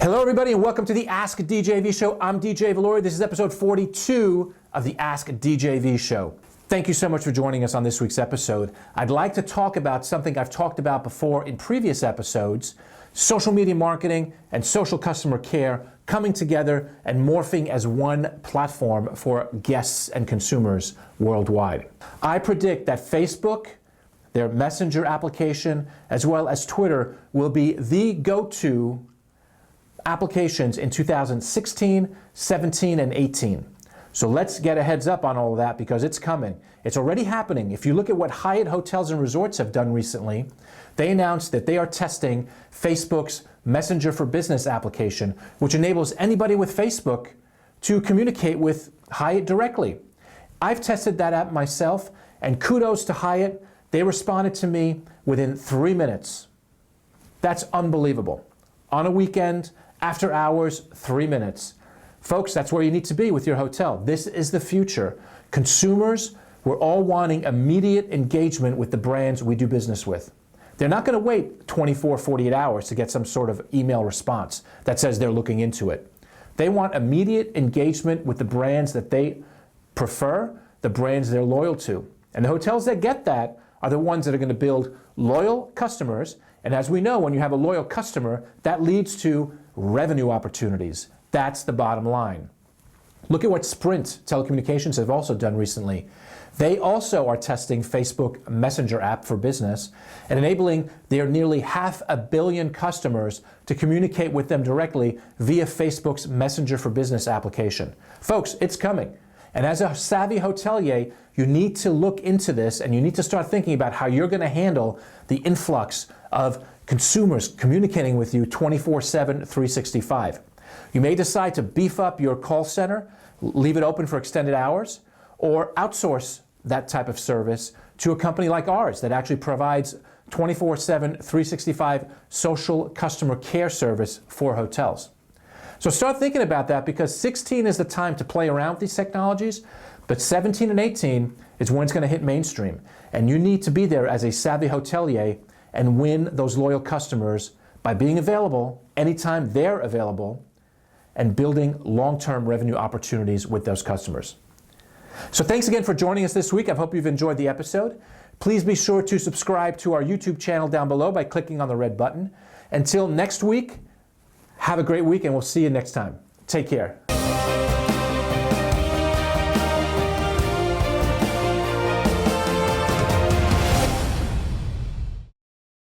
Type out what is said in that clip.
Hello everybody and welcome to the Ask DJV Show. I'm DJ Valori. This is episode 42 of the Ask DJV Show. Thank you so much for joining us on this week's episode. I'd like to talk about something I've talked about before in previous episodes, social media marketing and social customer care coming together and morphing as one platform for guests and consumers worldwide. I predict that Facebook, their messenger application, as well as Twitter will be the go-to applications in 2016, 17, and 18. So let's get a heads up on all of that because it's coming. It's already happening. If you look at what Hyatt Hotels and Resorts have done recently, they announced that they are testing Facebook's Messenger for Business application, which enables anybody with Facebook to communicate with Hyatt directly. I've tested that app myself, and kudos to Hyatt. They responded to me within 3 minutes. That's unbelievable. On a weekend, after hours, 3 minutes. Folks, that's where you need to be with your hotel. This is the future. Consumers, we're all wanting immediate engagement with the brands we do business with. They're not going to wait 24, 48 hours to get some sort of email response that says they're looking into it. They want immediate engagement with the brands that they prefer, the brands they're loyal to. And the hotels that get that are the ones that are going to build loyal customers. And as we know, when you have a loyal customer, that leads to revenue opportunities. That's the bottom line. Look at what Sprint Telecommunications have also done recently. They also are testing Facebook Messenger app for business and enabling their nearly 500 million customers to communicate with them directly via Facebook's Messenger for Business application. Folks, it's coming. And as a savvy hotelier, you need to look into this and you need to start thinking about how you're going to handle the influx of consumers communicating with you 24/7, 365. You may decide to beef up your call center, leave it open for extended hours, or outsource that type of service to a company like ours that actually provides 24/7, 365 social customer care service for hotels. So start thinking about that because 16 is the time to play around with these technologies, but 17 and 18 is when it's going to hit mainstream. And you need to be there as a savvy hotelier and win those loyal customers by being available anytime they're available and building long-term revenue opportunities with those customers. So thanks again for joining us this week. I hope you've enjoyed the episode. Please be sure to subscribe to our YouTube channel down below by clicking on the red button. Until next week, have a great week and we'll see you next time. Take care.